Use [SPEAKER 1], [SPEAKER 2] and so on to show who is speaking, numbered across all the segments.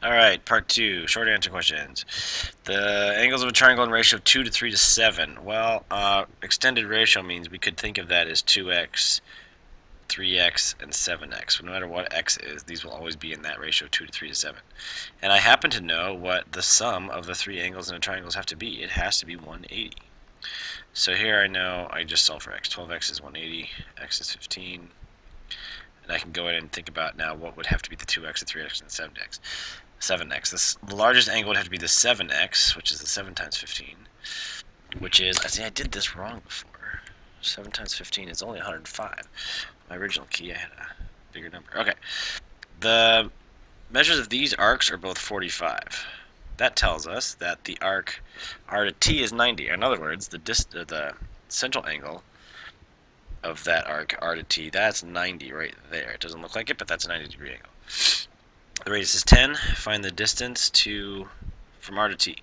[SPEAKER 1] Alright, part 2, short answer questions. The angles of a triangle in ratio of 2 to 3 to 7. Well, extended ratio means we could think of that as 2x, 3x, and 7x. No matter what x is, these will always be in that ratio of 2 to 3 to 7. And I happen to know what the sum of the three angles in a triangle have to be. It has to be 180. So here I know I just solve for x. 12x is 180, x is 15. And I can go in and think about now what would have to be the 2x, the 3x, and the 7x. 7x. The largest angle would have to be the 7x, which is the 7 times 15, which is, I did this wrong before. 7 times 15 is only 105. My original key, I had a bigger number. Okay. The measures of these arcs are both 45. That tells us that the arc r to t is 90. In other words, the central angle of that arc r to t, that's 90 right there. It doesn't look like it, but that's a 90-degree angle. The radius is 10. Find the distance from r to t.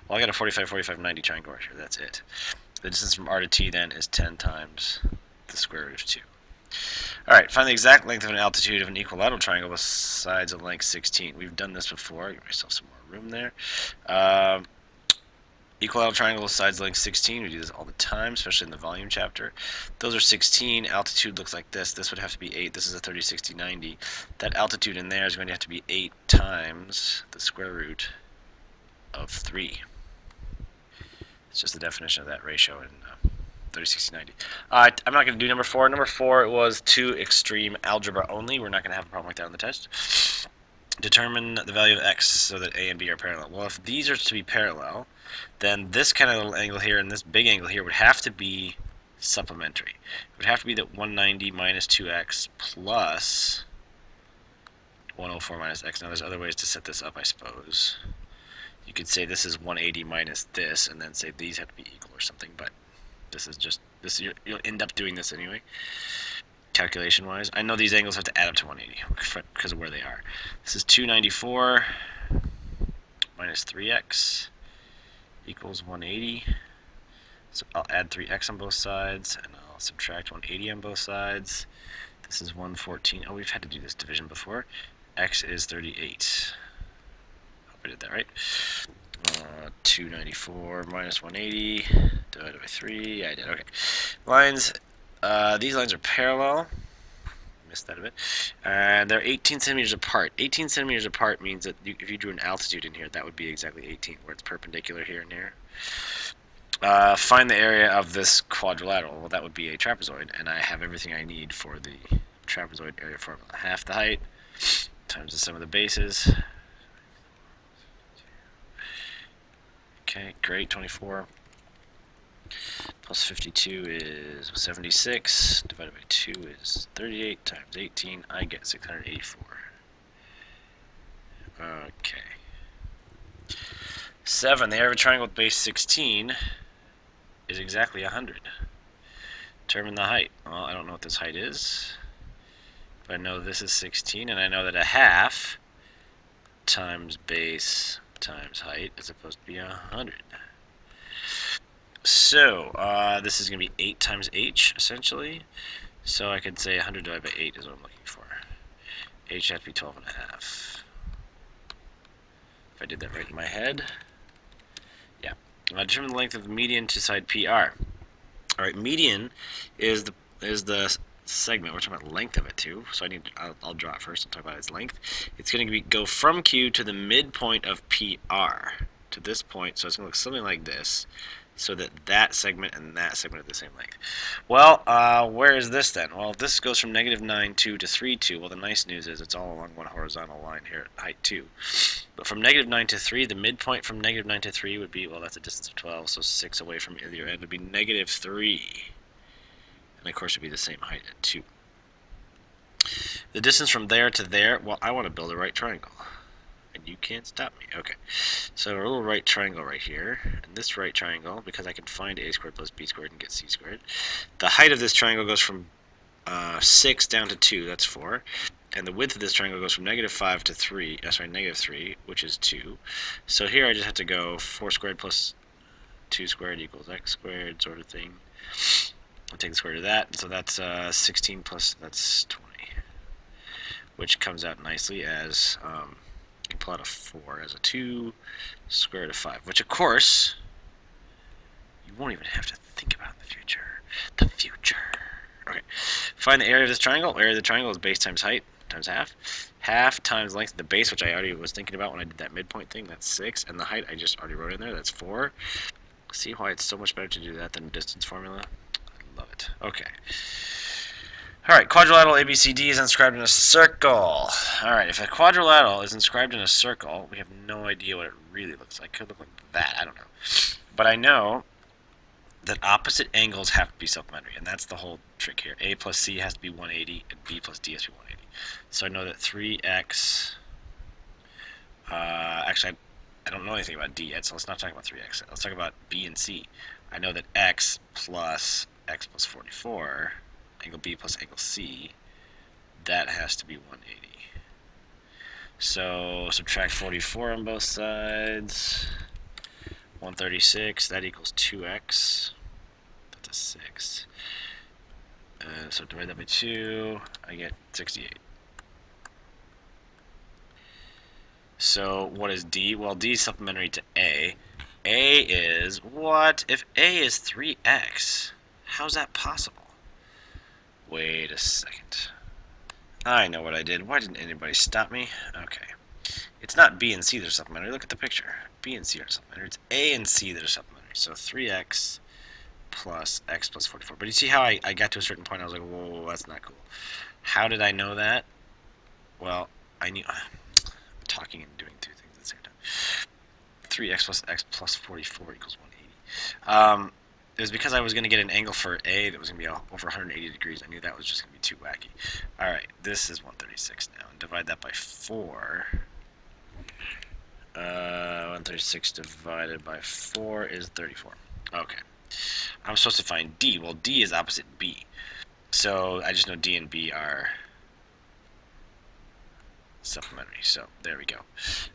[SPEAKER 1] Well, I got a 45, 45, 90 triangle right here. That's it. The distance from r to t then is 10 times the square root of 2. Alright, find the exact length of an altitude of an equilateral triangle with sides of length 16. We've done this before. Give myself some more room there. Equilateral triangle with sides length 16. We do this all the time, especially in the volume chapter. Those are 16. Altitude looks like this. This would have to be 8. This is a 30, 60, 90. That altitude in there is going to have to be 8 times the square root of 3. It's just the definition of that ratio in 30, 60, 90. I'm not going to do number 4. Number 4 was too extreme algebra only. We're not going to have a problem like that on the test. Determine the value of x so that a and b are parallel. Well, if these are to be parallel, then this kind of little angle here and this big angle here would have to be supplementary. It would have to be that 190 minus 2x plus 104 minus x. Now, there's other ways to set this up, I suppose. You could say this is 180 minus this, and then say these have to be equal or something, but this is just, you'll end up doing this anyway, calculation-wise. I know these angles have to add up to 180 because of where they are. This is 294 minus 3x equals 180. So I'll add 3x on both sides, and I'll subtract 180 on both sides. This is 114. Oh, we've had to do this division before. X is 38. Hope I did that right. 294 minus 180 divided by 3. Yeah, I did. Okay. Lines. These lines are parallel. Missed that a bit. And they're 18 centimeters apart. 18 centimeters apart means that if you drew an altitude in here, that would be exactly 18, where it's perpendicular here and here. Find the area of this quadrilateral. Well, that would be a trapezoid, and I have everything I need for the trapezoid area formula. Half the height times the sum of the bases. Okay, great. 24 plus 52 is 76. Divided by 2 is 38 times 18. I get 684. Okay. 7. The area of a triangle with base 16 is exactly 100. Determine the height. Well, I don't know what this height is, but I know this is 16, and I know that a half times base times height is supposed to be 100. So this is going to be 8 times h, essentially. So I could say 100 divided by 8 is what I'm looking for. H has to be 12 and a half. If I did that right in my head. Yeah. Determine the length of the median to side PR. Alright, median is the segment. We're talking about length of it too. So I'll draw it first and talk about its length. It's going to go from Q to the midpoint of PR to this point. So it's going to look something like this. So that segment and that segment are the same length. Well, where is this then? Well, this goes from negative 9, 2 to 3, 2. Well, the nice news is it's all along one horizontal line here at height 2. But from negative 9 to 3, the midpoint from negative 9 to 3 would be, well, that's a distance of 12, so 6 away from either end would be negative 3. And, of course, it would be the same height at 2. The distance from there to there, well, I want to build a right triangle. And you can't stop me. Okay, so a little right triangle right here, and this right triangle, because I can find a squared plus b squared and get c squared, the height of this triangle goes from 6 down to 2, that's 4, and the width of this triangle goes from negative 5 to 3, negative 3, which is 2. So here I just have to go 4 squared plus 2 squared equals x squared, sort of thing. I'll take the square root of that, so that's 16 plus, that's 20, which comes out nicely as pull out a 4 as a 2, square root of 5, which of course you won't even have to think about in the future. The future. Okay. Find the area of this triangle. Area of the triangle is base times height times half. Half times length of the base, which I already was thinking about when I did that midpoint thing. That's 6. And the height I just already wrote in there. That's 4. See why it's so much better to do that than distance formula? I love it. Okay. Alright, quadrilateral ABCD is inscribed in a circle. Alright, if a quadrilateral is inscribed in a circle, we have no idea what it really looks like. It could look like that, I don't know. But I know that opposite angles have to be supplementary, and that's the whole trick here. A plus C has to be 180, and B plus D has to be 180. So I know that 3x... actually, I don't know anything about D yet, so let's not talk about 3x. Let's talk about B and C. I know that x plus 44, angle B plus angle C, that has to be 180. So subtract 44 on both sides. 136, that equals 2x. That's a 6. So divide that by 2, I get 68. So what is D? Well, D is supplementary to A. A is what? If A is 3x, how's that possible? Wait a second. I know what I did. Why didn't anybody stop me? Okay. It's not B and C that are supplementary. Look at the picture. B and C are supplementary. It's A and C that are supplementary. So 3x plus x plus 44. But you see how I got to a certain point, I was like, whoa, that's not cool. How did I know that? Well, I knew... I'm talking and doing two things at the same time. 3x plus x plus 44 equals 180. It was because I was going to get an angle for A that was going to be over 180 degrees. I knew that was just going to be too wacky. Alright, this is 136 now. And divide that by 4. 136 divided by 4 is 34. Okay. I'm supposed to find D. Well, D is opposite B. So I just know D and B are supplementary. So there we go.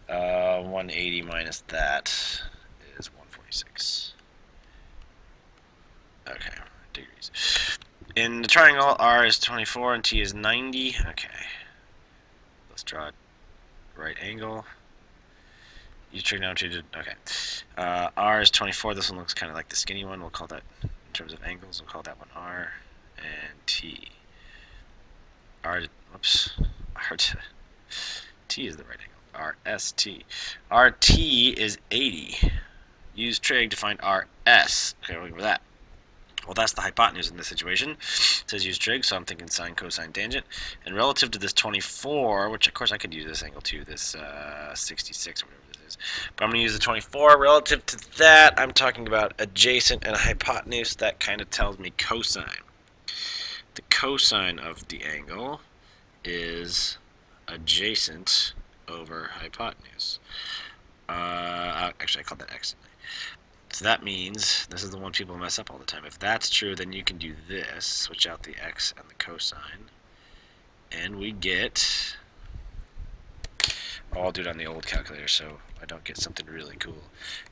[SPEAKER 1] 180 minus that is 146. Okay, degrees. In the triangle, R is 24 and T is 90. Okay. Let's draw a right angle. Use trigonometry to... Okay. R is 24. This one looks kind of like the skinny one. We'll call that, in terms of angles, we'll call that one R. And T. R... Whoops. R... T is the right angle. RST. RT is 80. Use trig to find RS. Okay, we'll go with that. Well, that's the hypotenuse in this situation. It says use trig, so I'm thinking sine, cosine, tangent. And relative to this 24, which of course I could use this angle too, this 66 or whatever this is. But I'm going to use the 24. Relative to that, I'm talking about adjacent and hypotenuse. That kind of tells me cosine. The cosine of the angle is adjacent over hypotenuse. Actually, I called that x. So that means, this is the one people mess up all the time. If that's true, then you can do this, switch out the x and the cosine, and we get, I'll do it on the old calculator so I don't get something really cool.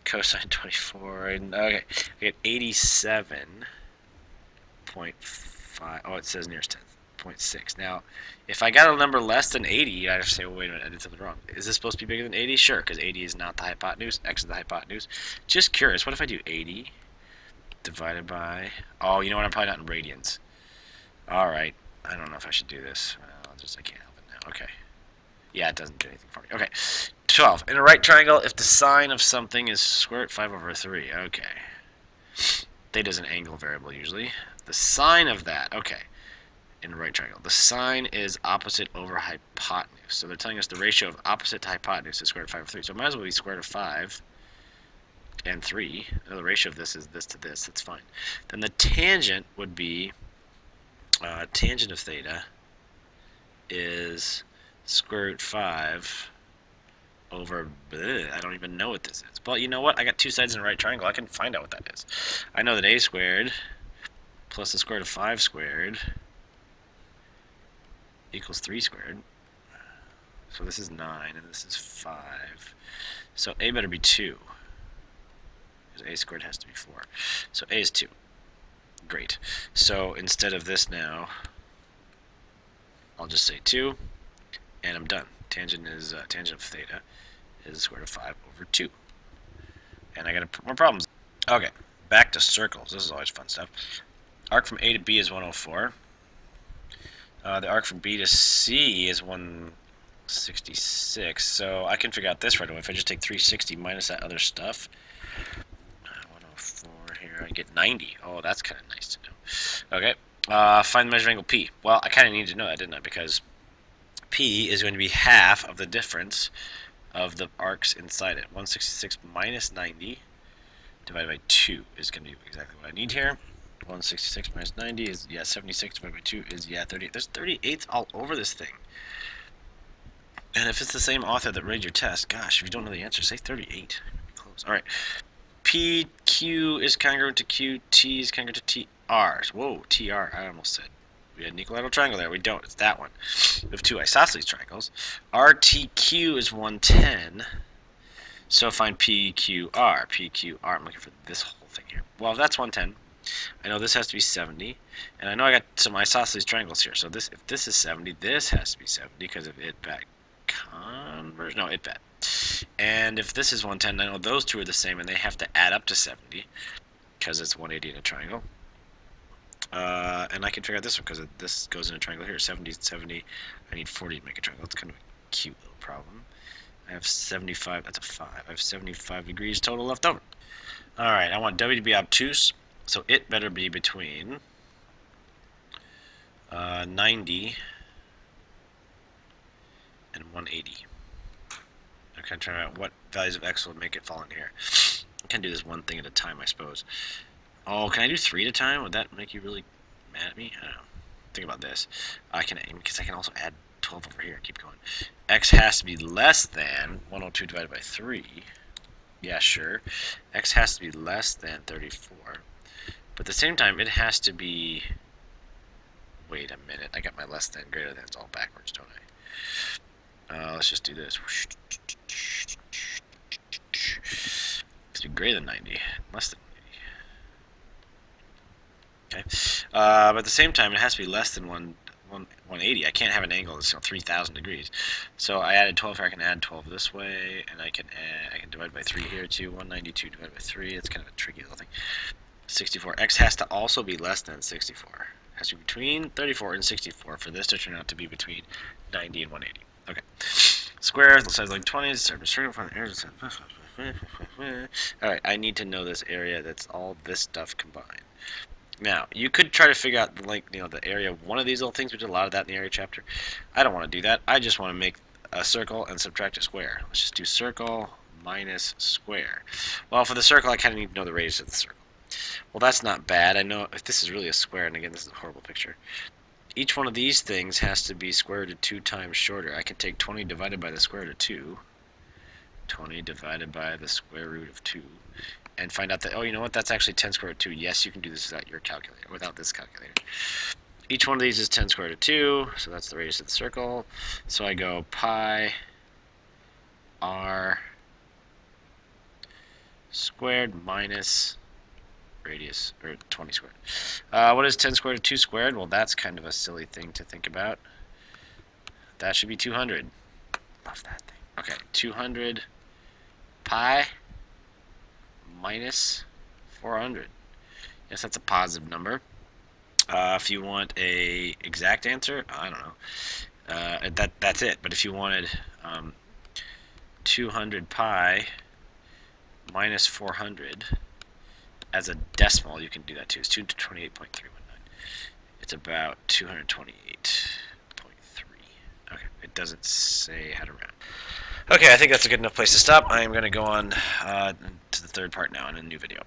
[SPEAKER 1] Cosine 24, and okay, I get 87.5, oh, it says nearest 10th. 0.6. Now, if I got a number less than 80, I'd have to say, well, wait a minute, I did something wrong. Is this supposed to be bigger than 80? Sure, because 80 is not the hypotenuse. X is the hypotenuse. Just curious, what if I do 80 divided by... Oh, you know what? I'm probably not in radians. All right. I don't know if I should do this. I can't help it now. Okay. Yeah, it doesn't do anything for me. Okay. 12. In a right triangle, if the sine of something is square root 5 over 3. Okay. Theta is an angle variable, usually. The sine of that. Okay. In a right triangle. The sine is opposite over hypotenuse. So they're telling us the ratio of opposite to hypotenuse is square root of 5 over 3. So it might as well be square root of 5 and 3. Now the ratio of this is this to this. That's fine. Then the tangent would be, tangent of theta is square root 5 over, I don't even know what this is. But you know what? I got two sides in a right triangle. I can find out what that is. I know that a squared plus the square root of 5 squared equals 3 squared. So this is 9 and this is 5. So a better be 2. Because a squared has to be 4. So a is 2. Great. So instead of this now, I'll just say 2, and I'm done. tangent of theta is the square root of 5 over 2. And I got more problems. Okay, back to circles. This is always fun stuff. Arc from A to B is 104. The arc from B to C is 166. So I can figure out this right away. If I just take 360 minus that other stuff, 104 here, I get 90. Oh, that's kind of nice to know. Okay, find the measure of angle P. Well, I kind of needed to know that, didn't I? Because P is going to be half of the difference of the arcs inside it. 166 minus 90 divided by 2 is going to be exactly what I need here. 166 minus 90 is, 76 divided by 2 is, 38. There's 38s all over this thing. And if it's the same author that rated your test, gosh, if you don't know the answer, say 38. Close. All right. PQ is congruent to QT is congruent to TR. Whoa, TR, I almost said. We had an equilateral triangle there. We don't. It's that one. We have two isosceles triangles. RTQ is 110. So find PQR. PQR. I'm looking for this whole thing here. Well, if that's 110, I know this has to be 70. And I know I got some isosceles triangles here. So this, if this is 70, this has to be 70 because of it back conversion. No, it bet. And if this is 110, I know those two are the same, and they have to add up to 70 because it's 180 in a triangle. And I can figure out this one because this goes in a triangle here. 70 is 70. I need 40 to make a triangle. That's kind of a cute little problem. I have 75. That's a 5. I have 75 degrees total left over. All right, I want W to be obtuse, so it better be between 90 and 180. Okay, trying to out what values of x will make it fall in here. I can do this one thing at a time, I suppose. Oh, can I do 3 at a time? Would that make you really mad at me? I don't know. Think about this. I can, because I can also add 12 over here. Keep going. X has to be less than 102 divided by 3. Yeah, sure. X has to be less than 34. But at the same time, it has to be... Wait a minute. I got my less than greater than. It's all backwards, don't I? Let's just do this. It's be greater than 90. Less than 90. Okay. But at the same time, it has to be less than 180. I can't have an angle that's 3,000 degrees. So I added 12 here. I can add 12 this way, and I can divide by 3 here too. 192 divided by 3. It's kind of a tricky little thing. 64. X has to also be less than 64. It has to be between 34 and 64 for this to turn out to be between 90 and 180. Okay. Square, the size like 20. Alright, I need to know this area that's all this stuff combined. Now, you could try to figure out the area of one of these little things. We did a lot of that in the area chapter. I don't want to do that. I just want to make a circle and subtract a square. Let's just do circle minus square. Well, for the circle, I kind of need to know the radius of the circle. Well, that's not bad. I know if this is really a square, and again, this is a horrible picture. Each one of these things has to be square root of 2 times shorter. I can take 20 divided by the square root of 2. 20 divided by the square root of 2. And find out that, oh, you know what, that's actually 10 square root of 2. Yes, you can do this without your calculator, without this calculator. Each one of these is 10 square root of 2, so that's the radius of the circle. So I go pi r squared minus radius, or 20 squared. What is 10 squared root of 2 squared? Well, that's kind of a silly thing to think about. That should be 200. Love that thing. Okay, 200 pi minus 400. Yes, that's a positive number. If you want a exact answer, I don't know. That's it. But if you wanted 200 pi minus 400 as a decimal, you can do that too. It's 228.319. It's about 228.3. Okay, it doesn't say how to round. Okay, I think that's a good enough place to stop. I am going to go on to the third part now in a new video.